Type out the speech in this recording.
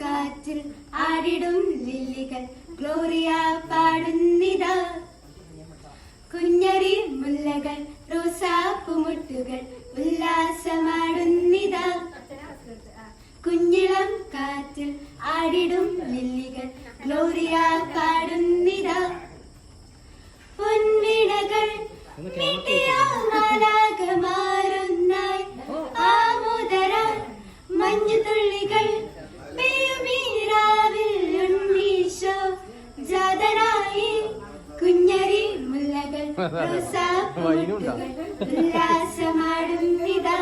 കാറ്റിൽ ആടിടും ലില്ലികൾ ഗ്ലോറിയ പാടുന്നിതാ. കുഞ്ഞരി മുല്ലകൾ റോസാപ്പുമുട്ടുകൾ ഉല്ലാസമാടുന്നിതാ. കുഞ്ഞിളം കാറ്റിൽ ആടിടും ലില്ലികൾ ഗ്ലോറിയ പാടുന്നിതാ. പൊൻവിണകൾ മാലാകമാരുന്നായി ആമോദര മഞ്ഞുതുള്ളികൾ പെയ്യുമീരാവിൽ ഉണ്ണീശോ ജാതനായി. കുഞ്ഞരി മുല്ലകൾ റോസാപ്പുമുട്ടുകൾ ഉല്ലാസമാടുന്നിതാ.